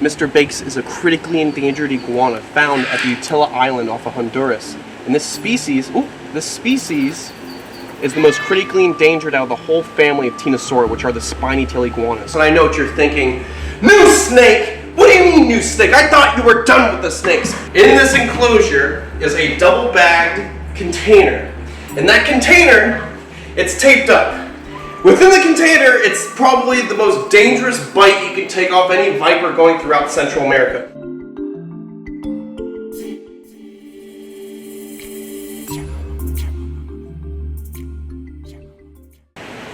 Mr. Bakes is a critically endangered iguana found at the Utila Island off of Honduras. And this species is the most critically endangered out of the whole family of Tenosaura, which are the spiny-tailed iguanas. And I know what you're thinking, new snake? What do you mean new snake? I thought you were done with the snakes. In this enclosure is a double-bagged container. In that container, it's taped up. Within the container, it's probably the most dangerous bite you can take off any viper going throughout Central America.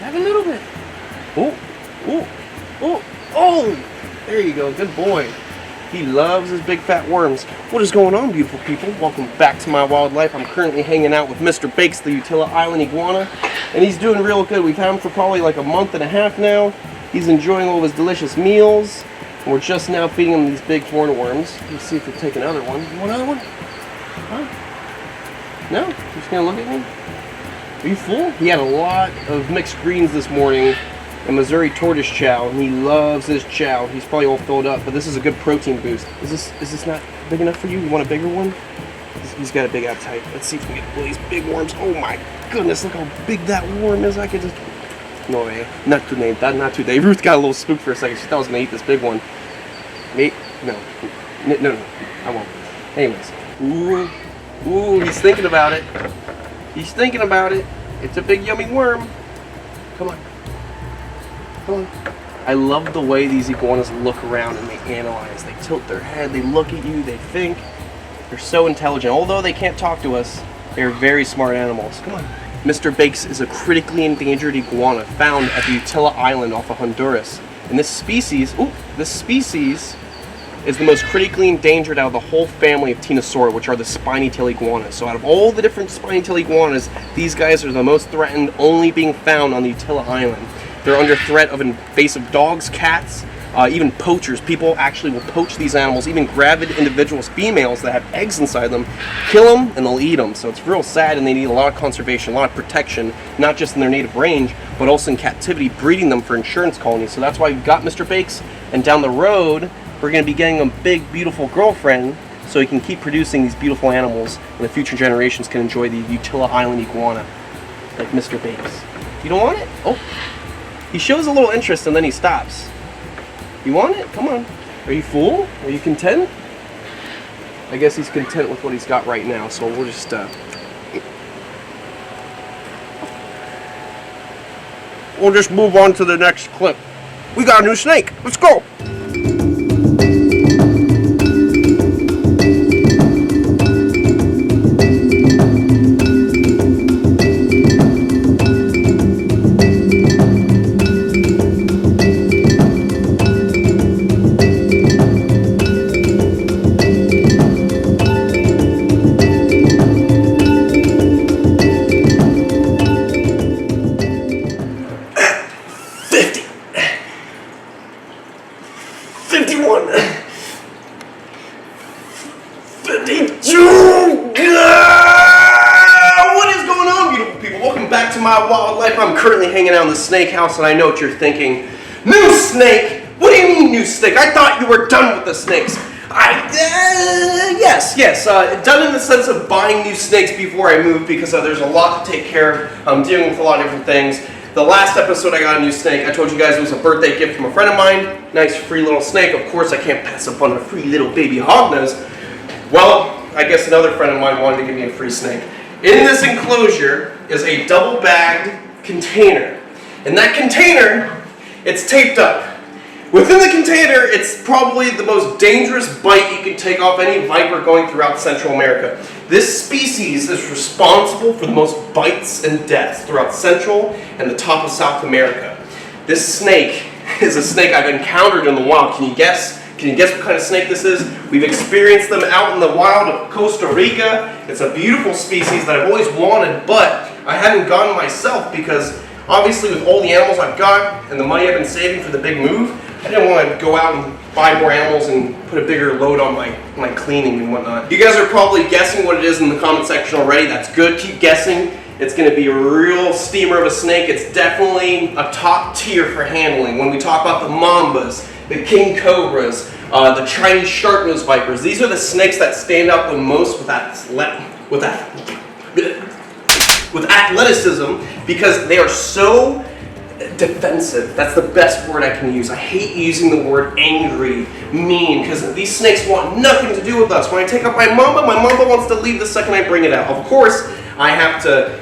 Have a little bit. Oh! There you go, good boy. He loves his big fat worms. What is going on, beautiful people? Welcome back to my wildlife. I'm currently hanging out with Mr. Bakes, the Utila Island iguana, and he's doing real good. We've had him for probably like a month and a half now. He's enjoying all of his delicious meals, and we're just now feeding him these big hornworms. Let's see if we'll take another one. You want another one? Huh? No? You're just gonna look at me? Are you full? He had a lot of mixed greens this morning and Missouri tortoise chow, and he loves his chow. He's probably all filled up, but this is a good protein boost. Is this not big enough for you? You want a bigger one? He's got a big appetite. Let's see if we can get one of these big worms. Oh my goodness, look how big that worm is. I could just... No way. Not today. Not today. Ruth got a little spooked for a second. She thought I was going to eat this big one. Mate? No. No. I won't. Anyways. Ooh, he's thinking about it. He's thinking about it. It's a big yummy worm. Come on. I love the way these iguanas look around and they analyze. They tilt their head, they look at you, they think. They're so intelligent. Although they can't talk to us, they're very smart animals. Come on. Mr. Bakes is a critically endangered iguana found at the Utila Island off of Honduras. And this species is the most critically endangered out of the whole family of Tenosaura, which are the spiny-tailed iguanas. So out of all the different spiny-tailed iguanas, these guys are the most threatened, only being found on the Utila Island. They're under threat of invasive dogs, cats, even poachers. People actually will poach these animals, even gravid individuals, females that have eggs inside them, kill them, and they'll eat them. So it's real sad, and they need a lot of conservation, a lot of protection, not just in their native range, but also in captivity, breeding them for insurance colonies. So that's why we've got Mr. Bakes, and down the road, we're going to be getting a big, beautiful girlfriend so he can keep producing these beautiful animals, and the future generations can enjoy the Utila Island iguana, like Mr. Bakes. You don't want it? Oh. He shows a little interest and then he stops. You want it? Come on. Are you full? Are you content? I guess he's content with what he's got right now, so we'll just move on to the next clip. We got a new snake. Let's go. My wildlife. I'm currently hanging out in the snake house, and I know what you're thinking. New snake? What do you mean new snake? I thought you were done with the snakes. Yes. Done in the sense of buying new snakes before I moved, because there's a lot to take care of. I'm dealing with a lot of different things. The last episode I got a new snake. I told you guys it was a birthday gift from a friend of mine. Nice free little snake. Of course I can't pass up on a free little baby hognose. Well, I guess another friend of mine wanted to give me a free snake. In this enclosure is a double-bagged container. In that container, it's taped up. Within the container, it's probably the most dangerous bite you can take off any viper going throughout Central America. This species is responsible for the most bites and deaths throughout Central and the top of South America. This snake is a snake I've encountered in the wild. Can you guess? Can you guess what kind of snake this is? We've experienced them out in the wild of Costa Rica. It's a beautiful species that I've always wanted, but I haven't gone myself because obviously with all the animals I've got and the money I've been saving for the big move, I didn't want to go out and buy more animals and put a bigger load on my cleaning and whatnot. You guys are probably guessing what it is in the comment section already. That's good. Keep guessing. It's going to be a real steamer of a snake. It's definitely a top tier for handling. When we talk about the mambas, the king cobras, The Chinese sharp-nosed vipers. These are the snakes that stand out the most with athleticism because they are so defensive. That's the best word I can use. I hate using the word angry, mean, because these snakes want nothing to do with us. When I take out my mamba wants to leave the second I bring it out. Of course, I have to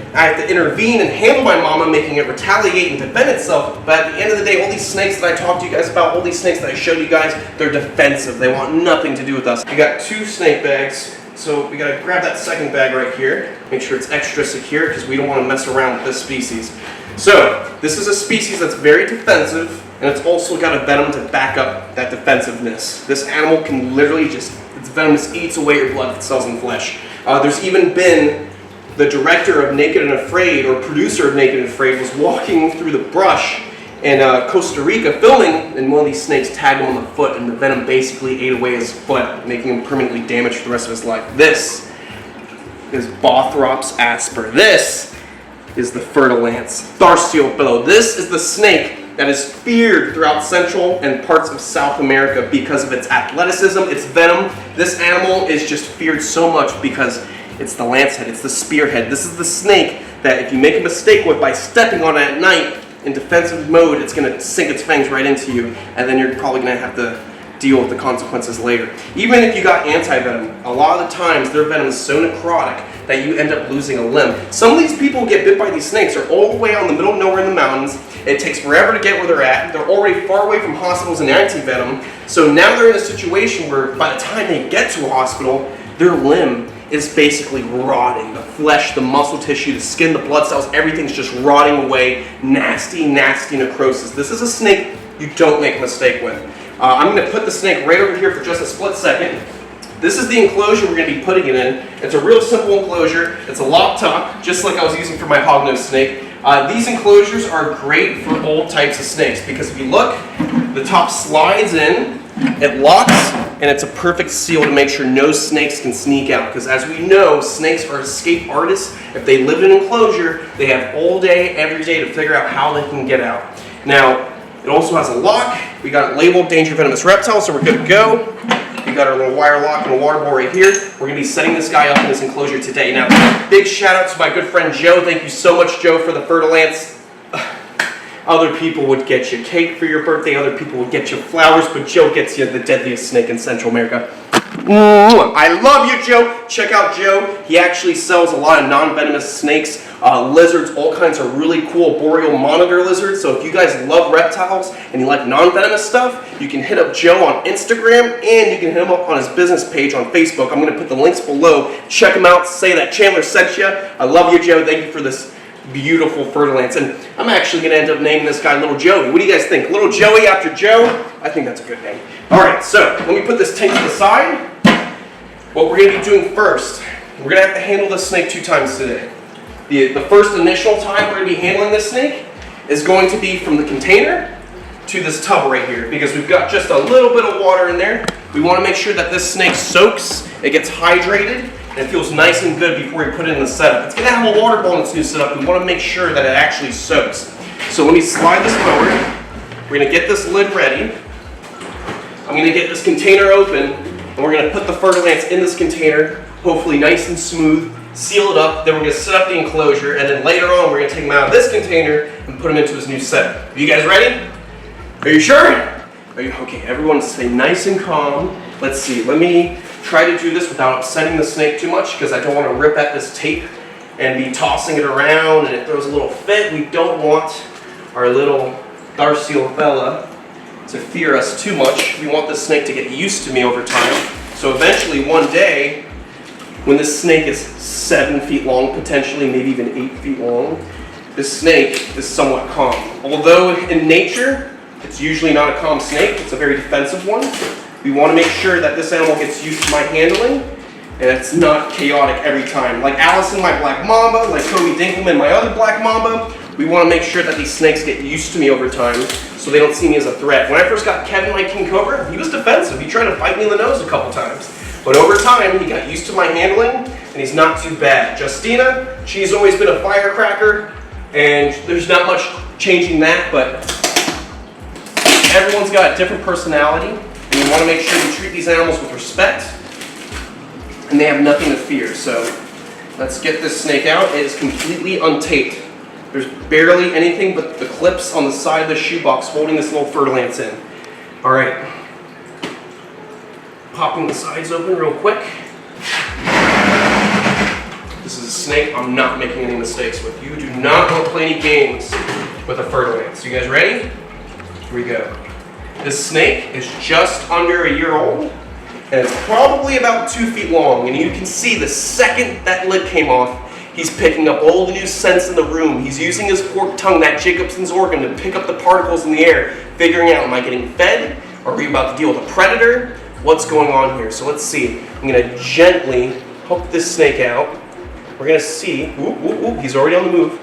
intervene and handle my mama, making it retaliate and defend itself. But at the end of the day, all these snakes that I talked to you guys about, all these snakes that I showed you guys, they're defensive. They want nothing to do with us. We got 2 snake bags. So we gotta grab that second bag right here. Make sure it's extra secure because we don't want to mess around with this species. So this is a species that's very defensive, and it's also got a venom to back up that defensiveness. This animal can literally its venom just eats away your blood cells and flesh. There's even been the director of Naked and Afraid, or producer of Naked and Afraid, was walking through the brush in Costa Rica filming, and one of these snakes tagged him on the foot, and the venom basically ate away his foot, making him permanently damaged for the rest of his life. This is Bothrops asper. This is the Fer-de-Lance Tharsiophila. This is the snake that is feared throughout Central and parts of South America because of its athleticism, its venom. This animal is just feared so much because it's the lancehead, it's the spearhead. This is the snake that if you make a mistake with by stepping on it at night in defensive mode, it's going to sink its fangs right into you, and then you're probably going to have to deal with the consequences later. Even if you got anti-venom, a lot of the times their venom is so necrotic that you end up losing a limb. Some of these people who get bit by these snakes are all the way out in the middle of nowhere in the mountains. It takes forever to get where they're at. They're already far away from hospitals and anti-venom. So now they're in a situation where by the time they get to a hospital, their limb is basically rotting. The flesh, the muscle tissue, the skin, the blood cells, everything's just rotting away. Nasty, nasty necrosis. This is a snake you don't make a mistake with. I'm going to put the snake right over here for just a split second. This is the enclosure we're going to be putting it in. It's a real simple enclosure. It's a lock top, just like I was using for my hognose snake. These enclosures are great for all types of snakes because if you look, the top slides in, it locks, and it's a perfect seal to make sure no snakes can sneak out. Because as we know, snakes are escape artists. If they live in an enclosure, they have all day, every day to figure out how they can get out. Now, it also has a lock. We got it labeled Danger Venomous Reptile, so we're good to go. We got our little wire lock and a water ball right here. We're going to be setting this guy up in this enclosure today. Now, big shout out to my good friend Joe. Thank you so much, Joe, for the Fer-de-Lance. Other people would get you cake for your birthday. Other people would get you flowers, but Joe gets you the deadliest snake in Central America. I love you, Joe. Check out Joe. He actually sells a lot of non-venomous snakes, lizards, all kinds of really cool boreal monitor lizards. So if you guys love reptiles and you like non-venomous stuff, you can hit up Joe on Instagram and you can hit him up on his business page on Facebook. I'm going to put the links below. Check him out. Say that Chandler sent you. I love you, Joe. Thank you for this beautiful Fer-de-Lance. And I'm actually going to end up naming this guy Little Joey. What do you guys think? Little Joey after Joe? I think that's a good name. Alright, so let me put this tank to the side. What we're going to be doing first, we're going to have to handle this snake 2 times today. The first initial time we're going to be handling this snake is going to be from the container to this tub right here because we've got just a little bit of water in there. We want to make sure that this snake soaks, it gets hydrated, and it feels nice and good before we put it in the setup. It's going to have a water ball in its new setup. We want to make sure that it actually soaks. So let me slide this forward. We're going to get this lid ready. I'm going to get this container open, and we're going to put the Fer-de-Lance in this container, hopefully nice and smooth, seal it up, then we're going to set up the enclosure, and then later on we're going to take him out of this container and put him into his new setup. Are you guys ready? Are you sure? Are you okay? Everyone stay nice and calm. Let's see. Let me try to do this without upsetting the snake too much because I don't want to rip at this tape and be tossing it around and it throws a little fit. We don't want our little Tharsiophila to fear us too much. We want this snake to get used to me over time. So eventually one day, when this snake is 7 feet long, potentially maybe even 8 feet long, this snake is somewhat calm. Although in nature, it's usually not a calm snake, it's a very defensive one. We want to make sure that this animal gets used to my handling and it's not chaotic every time. Like Allison, my black mamba, like Kobe Dinkelman, my other black mamba, we want to make sure that these snakes get used to me over time so they don't see me as a threat. When I first got Kevin, my King Cobra, he was defensive. He tried to bite me in the nose a couple times. But over time, he got used to my handling and he's not too bad. Justina, she's always been a firecracker and there's not much changing that, but everyone's got a different personality. And we want to make sure we treat these animals with respect, and they have nothing to fear. So let's get this snake out. It is completely untaped. There's barely anything but the clips on the side of the shoebox holding this little fer-de-lance in. All right, popping the sides open real quick. This is a snake I'm not making any mistakes with. You do not want to play any games with a fer-de-lance. You guys ready? Here we go. This snake is just under a year old, and it's probably about 2 feet long. And you can see the second that lid came off, he's picking up all the new scents in the room. He's using his forked tongue, that Jacobson's organ, to pick up the particles in the air, figuring out, am I getting fed? Are we about to deal with a predator? What's going on here? So let's see. I'm gonna gently hook this snake out. We're gonna see, he's already on the move.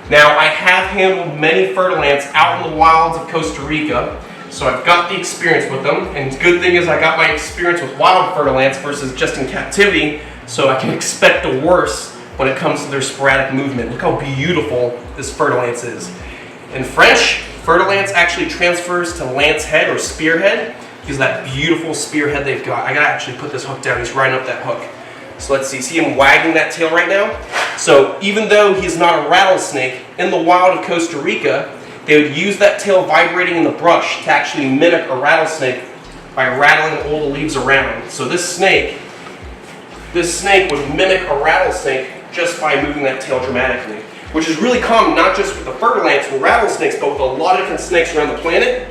Now I have handled many fer-de-lance out in the wilds of Costa Rica, so I've got the experience with them. And the good thing is I got my experience with wild fer-de-lance versus just in captivity, so I can expect the worst when it comes to their sporadic movement. Look how beautiful this fer-de-lance is. In French, fer-de-lance actually transfers to lance head or spearhead because of that beautiful spearhead they've got. I gotta actually put this hook down. He's riding up that hook. So let's see him wagging that tail right now? So even though he's not a rattlesnake, in the wild of Costa Rica, they would use that tail vibrating in the brush to actually mimic a rattlesnake by rattling all the leaves around. So this snake would mimic a rattlesnake just by moving that tail dramatically, which is really common not just with the fer-de-lance and rattlesnakes, but with a lot of different snakes around the planet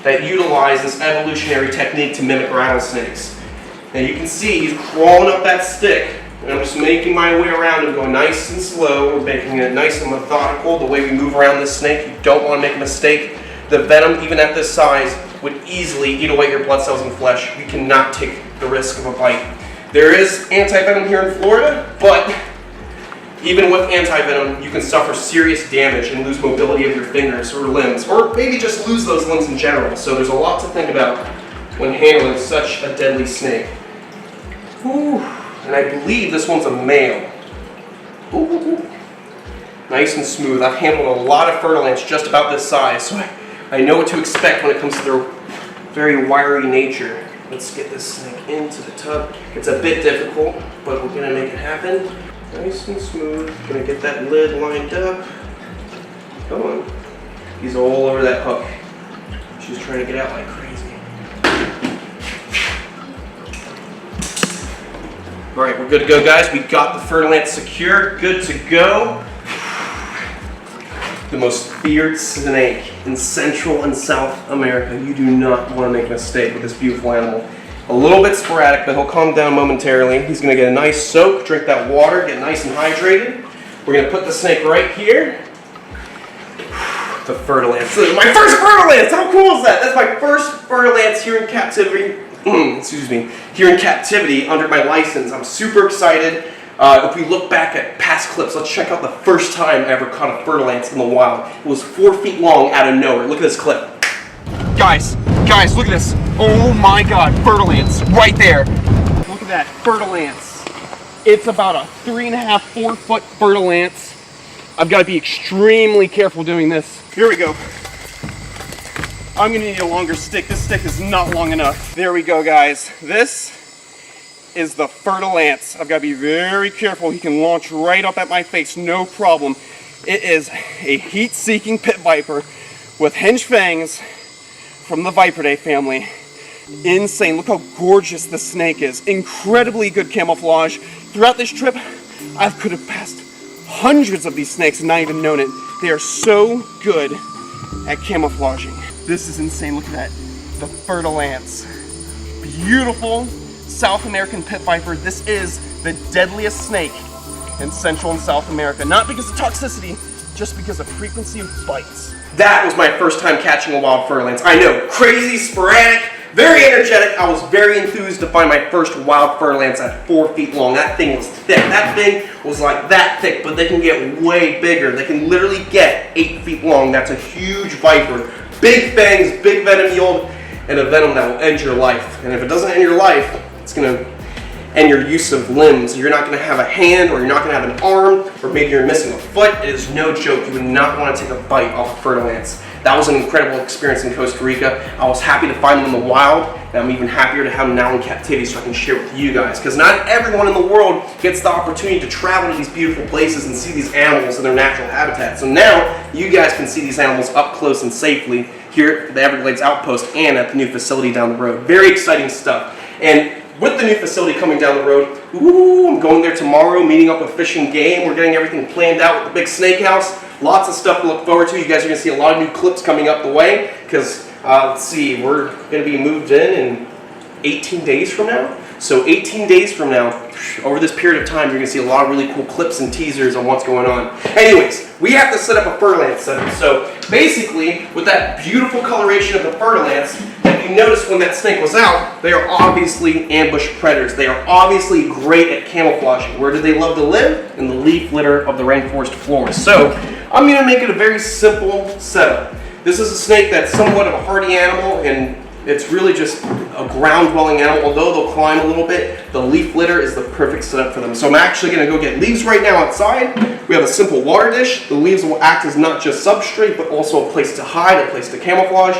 that utilize this evolutionary technique to mimic rattlesnakes. And you can see he's crawling up that stick, and I'm just making my way around him, going nice and slow. We're making it nice and methodical, the way we move around this snake. You don't want to make a mistake. The venom, even at this size, would easily eat away your blood cells and flesh. We cannot take the risk of a bite. There is anti-venom here in Florida, but even with anti-venom, you can suffer serious damage and lose mobility of your fingers or limbs, or maybe just lose those limbs in general. So there's a lot to think about when handling such a deadly snake. Ooh. And I believe this one's a male. Ooh. Nice and smooth. I've handled a lot of fer-de-lance just about this size, so I know what to expect when it comes to their very wiry nature. Let's get this snake into the tub. It's a bit difficult, but we're gonna make it happen. Nice and smooth. Gonna get that lid lined up. Come on. He's all over that hook. She's trying to get out like crazy. All right, we're good to go, guys. We got the fer-de-lance secure, good to go. The most feared snake in Central and South America. You do not want to make a mistake with this beautiful animal. A little bit sporadic, but he'll calm down momentarily. He's gonna get a nice soak, drink that water, get nice and hydrated. We're gonna put the snake right here. The fer-de-lance. My first fer-de-lance! How cool is that? That's my first fer-de-lance here in captivity. Excuse me, here in captivity under my license. I'm super excited. If we look back at past clips, let's check out the first time I ever caught a fer-de-lance in the wild. It was 4 feet long out of nowhere. Look at this clip. Guys, look at this. Oh my God, fer-de-lance right there. Look at that, fer-de-lance. It's about a 3.5, 4 foot fer-de-lance. I've got to be extremely careful doing this. Here we go. I'm gonna need a longer stick. This stick is not long enough. There we go, guys. This is the fer-de-lance. I've gotta be very careful. He can launch right up at my face, no problem. It is a heat-seeking pit viper with hinged fangs from the Viperdae family. Insane, look how gorgeous the snake is. Incredibly good camouflage. Throughout this trip, I could have passed hundreds of these snakes and not even known it. They are so good at camouflaging. This is insane, look at that. The fer-de-lance. Beautiful South American pit viper. This is the deadliest snake in Central and South America. Not because of toxicity, just because of frequency of bites. That was my first time catching a wild fer-de-lance. I know, crazy, sporadic, very energetic. I was very enthused to find my first wild fer-de-lance at 4 feet long. That thing was thick. That thing was like that thick, but they can get way bigger. They can literally get 8 feet long. That's a huge viper. Big fangs, big venom yield, and a venom that will end your life. And if it doesn't end your life, it's gonna end your use of limbs. You're not gonna have a hand, or you're not gonna have an arm, or maybe you're missing a foot. It is no joke. You would not want to take a bite off a fer-de-lance. That was an incredible experience in Costa Rica. I was happy to find them in the wild, and I'm even happier to have them now in captivity so I can share with you guys. Because not everyone in the world gets the opportunity to travel to these beautiful places and see these animals in their natural habitat. So now you guys can see these animals up close and safely here at the Everglades Outpost and at the new facility down the road. Very exciting stuff. And with the new facility coming down the road, I'm going there tomorrow, meeting up with Fish and Game. We're getting everything planned out with the big snake house. Lots of stuff to look forward to. You guys are going to see a lot of new clips coming up the way because, let's see, we're going to be moved in 18 days from now. So 18 days from now, over this period of time, you're going to see a lot of really cool clips and teasers on what's going on. Anyways, we have to set up a fur lance setup. So basically, with that beautiful coloration of the fur lance, if you notice when that snake was out, they are obviously ambush predators. They are obviously great at camouflaging. Where do they love to live? In the leaf litter of the rainforest floor. So I'm going to make it a very simple setup. This is a snake that's somewhat of a hardy animal, and it's really just a ground-dwelling animal. Although they'll climb a little bit, the leaf litter is the perfect setup for them. So I'm actually going to go get leaves right now outside. We have a simple water dish. The leaves will act as not just substrate, but also a place to hide, a place to camouflage.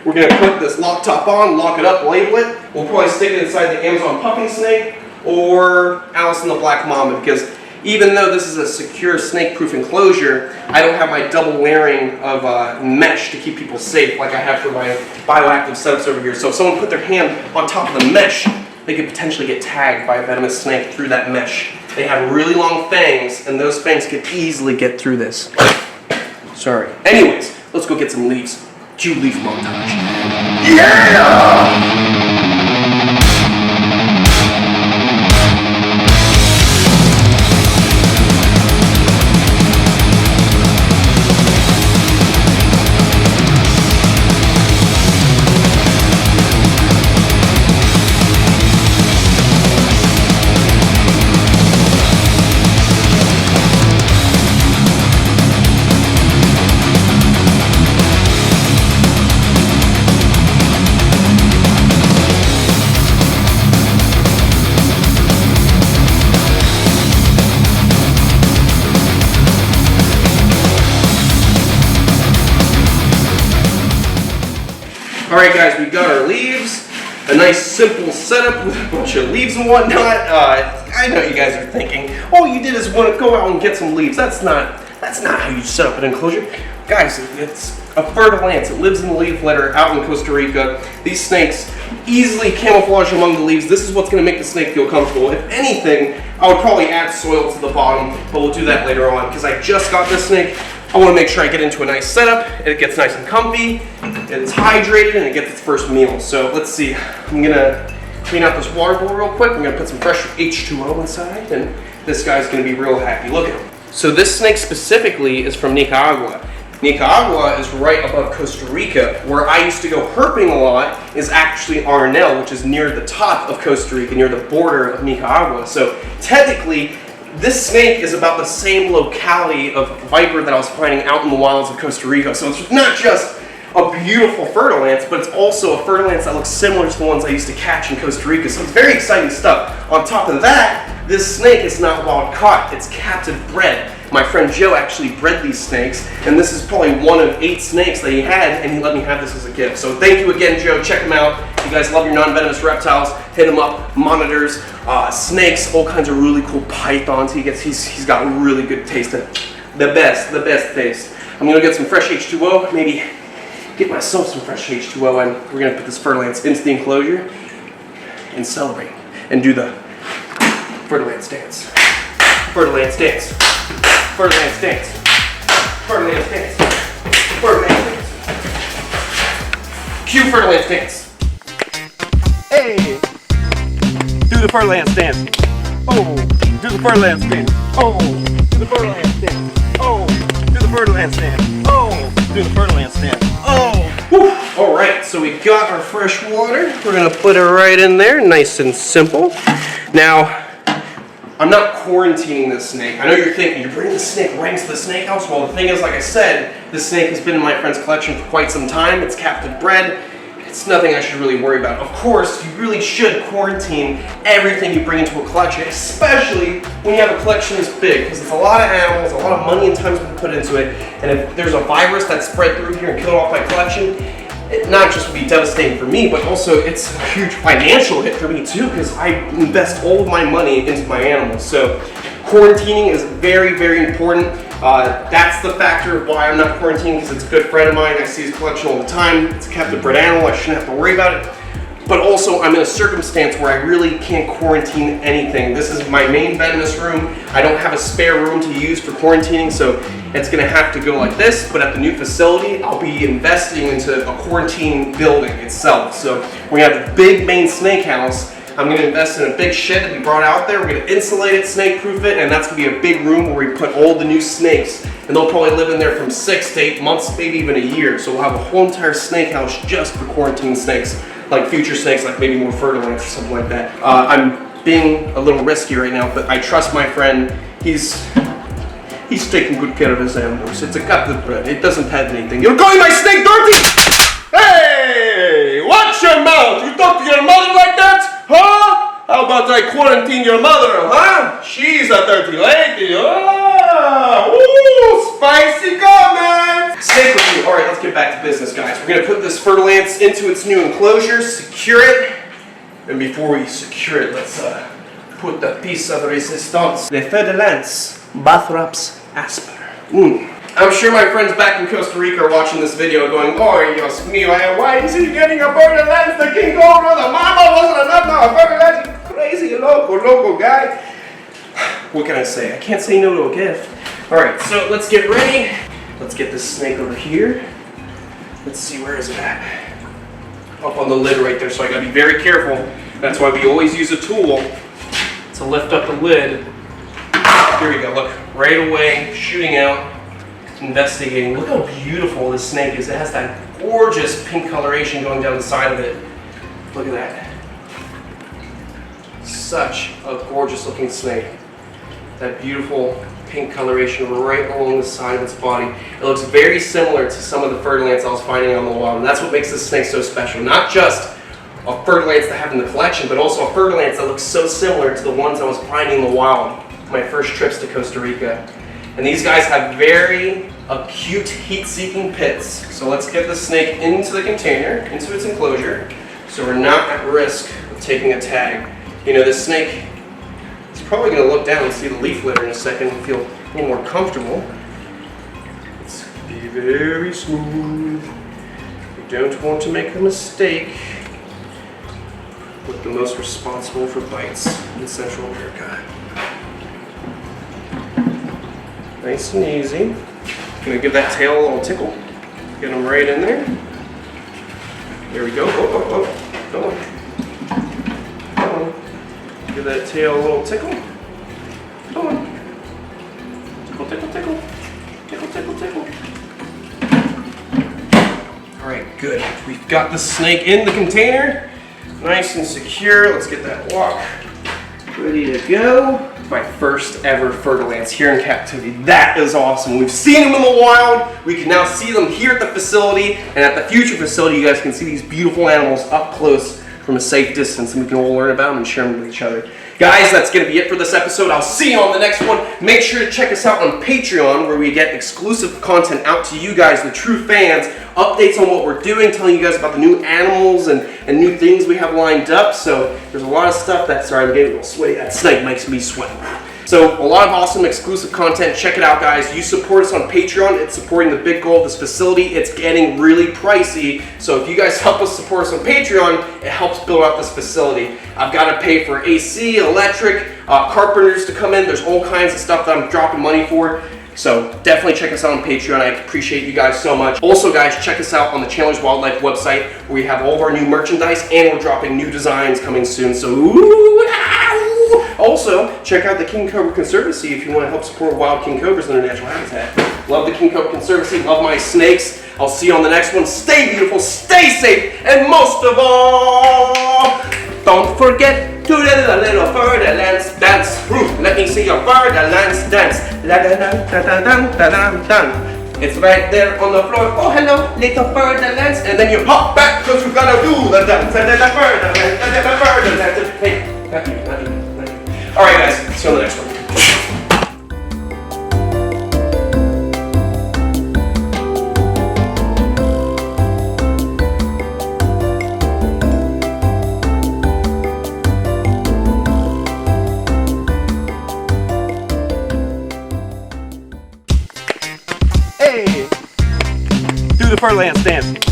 We're going to put this lock top on, lock it up, label it. We'll probably stick it inside the Amazon puffing snake or Alice in the Black Mamba, because even though this is a secure snake-proof enclosure, I don't have my double layering of mesh to keep people safe like I have for my bioactive setups over here. So if someone put their hand on top of the mesh, they could potentially get tagged by a venomous snake through that mesh. They have really long fangs, and those fangs could easily get through this. Sorry. Anyways, let's go get some leaves. Cue leaf montage. Yeah! Alright guys, we got our leaves, a nice simple setup with a bunch of leaves and whatnot. I know you guys are thinking, all you did is want to go out and get some leaves. That's not how you set up an enclosure. Guys, it's a fur lance. It lives in the leaf litter out in Costa Rica. These snakes easily camouflage among the leaves. This is what's going to make the snake feel comfortable. If anything, I would probably add soil to the bottom, but we'll do that later on because I just got this snake. I want to make sure I get into a nice setup, it gets nice and comfy, it's hydrated, and it gets its first meal. So let's see, I'm going to clean out this water bowl real quick. I'm going to put some fresh H2O inside, and this guy's going to be real happy. Look at him. So this snake specifically is from Nicaragua. Nicaragua is right above Costa Rica. Where I used to go herping a lot is actually Arnel, which is near the top of Costa Rica, near the border of Nicaragua. So technically, this snake is about the same locality of viper that I was finding out in the wilds of Costa Rica. So it's not just a beautiful fur lance, but it's also a fur lance that looks similar to the ones I used to catch in Costa Rica. So it's very exciting stuff. On top of that, this snake is not wild caught, it's captive bred. My friend Joe actually bred these snakes, and this is probably one of 8 snakes that he had, and he let me have this as a gift. So thank you again, Joe. Check him out. If you guys love your non-venomous reptiles, hit him up. Monitors, snakes, all kinds of really cool pythons. He's got a really good taste. The best taste. I'm gonna get some fresh H2O, maybe get myself some fresh H2O, and we're gonna put this fur lance into the enclosure and celebrate and do the fur lance dance. Fur lance dance. Fur lance dance. Fur lance dance. Fur lance dance. Cue fur lance dance. Hey! Do the fur lance dance. Oh! Do the fur lance dance. Oh! Do the fur lance dance. Oh! Do the fur lance dance. Oh! Do the fur lance dance. Oh! Alright, so we got our fresh water. We're gonna put it right in there, nice and simple. Now, I'm not quarantining this snake. I know you're thinking, you're bringing the snake right into the snake house? Well, the thing is, like I said, this snake has been in my friend's collection for quite some time. It's captive bred. it's nothing I should really worry about. Of course, you really should quarantine everything you bring into a collection, especially when you have a collection this big, because it's a lot of animals, a lot of money and time to put into it, and if there's a virus that's spread through here and killed off my collection, it not just would be devastating for me, but also it's a huge financial hit for me too, because I invest all of my money into my animals. So quarantining is very, very important. That's the factor of why I'm not quarantining, because it's a good friend of mine. I see his collection all the time. It's a captive bred animal. I shouldn't have to worry about it. But also, I'm in a circumstance where I really can't quarantine anything. This is my main Venomous room. I don't have a spare room to use for quarantining, so it's gonna have to go like this. But at the new facility, I'll be investing into a quarantine building itself. So we have a big main snake house. I'm going to invest in a big shed that we brought out there. We're going to insulate it, snake proof it, and that's going to be a big room where we put all the new snakes. And they'll probably live in there from 6 to 8 months, maybe even a year. So we'll have a whole entire snake house just for quarantine snakes, like future snakes, like maybe more fertile ones or something like that. I'm being a little risky right now, but I trust my friend. He's taking good care of his animals. It's a captive bred. It doesn't have anything. You're calling my snake dirty? Hey, watch your mouth. You talk to your mother like that? Huh? How about I quarantine your mother, huh? She's a dirty lady. Oh, ooh, spicy comment. Stay with me. All right, let's get back to business, guys. We're going to put this Fer-de-Lance into its new enclosure, secure it. And before we secure it, let's put the piece of resistance. The Fer-de-Lance Bathrops Asper. I'm sure my friends back in Costa Rica are watching this video going, oh, Dios mío, why is he getting a Fer-de-Lance? The king cobra, the mama wasn't enough, now a Fer-de-Lance, you crazy, loco guy. What can I say? I can't say no to a gift. All right, so let's get ready. Let's get this snake over here. Let's see, where is it at? Up on the lid right there, so I gotta be very careful. That's why we always use a tool to lift up the lid. Here we go, look, right away, shooting out. Investigating. Look how beautiful this snake is. It has that gorgeous pink coloration going down the side of it. Look at that. Such a gorgeous looking snake. That beautiful pink coloration right along the side of its body. It looks very similar to some of the Fer-de-Lance I was finding on the wild, and that's what makes this snake so special. Not just a Fer-de-Lance to have in the collection, but also a Fer-de-Lance that looks so similar to the ones I was finding in the wild my first trips to Costa Rica. And these guys have very acute heat-seeking pits. So let's get the snake into the container, into its enclosure, so we're not at risk of taking a tag. You know, this snake is probably going to look down and see the leaf litter in a second and feel a little more comfortable. Let's be very smooth. We don't want to make a mistake with the most responsible for bites in Central America. Nice and easy. Gonna give that tail a little tickle. Get them right in there. There we go. Oh. Come on. Come on. Give that tail a little tickle. Come on. Tickle. Tickle. Alright, good. We've got the snake in the container. Nice and secure. Let's get that lock ready to go. My first ever Fer-de-Lance here in captivity. That is awesome. We've seen them in the wild. We can now see them here at the facility, and at the future facility you guys can see these beautiful animals up close from a safe distance, and we can all learn about them and share them with each other. Guys, that's going to be it for this episode. I'll see you on the next one. Make sure to check us out on Patreon, where we get exclusive content out to you guys, the true fans, updates on what we're doing, telling you guys about the new animals and new things we have lined up. So there's a lot of stuff that, sorry, I'm getting a little sweaty. That snake makes me sweat. So a lot of awesome exclusive content. Check it out, guys. You support us on Patreon. It's supporting the big goal of this facility. It's getting really pricey. So if you guys help us support us on Patreon, it helps build out this facility. I've got to pay for AC, electric, carpenters to come in. There's all kinds of stuff that I'm dropping money for. So definitely check us out on Patreon. I appreciate you guys so much. Also, guys, check us out on the Chandler's Wildlife website, where we have all of our new merchandise, and we're dropping new designs coming soon. So, also, check out the King Cobra Conservancy if you want to help support wild king cobras in their natural habitat. Love the King Cobra Conservancy. Love my snakes. I'll see you on the next one. Stay beautiful, stay safe, and most of all, don't forget to do a little Fer-de-Lance dance. Let me see your Fer-de-Lance dance. It's right there on the floor. Oh, hello, little Ferdinand. And then you hop back because you gotta do the dance. And then the Ferdinand, and then the Ferdinand. Hey, not you. Alright, guys, see you on the next one. Hey! Do the fur lance dance.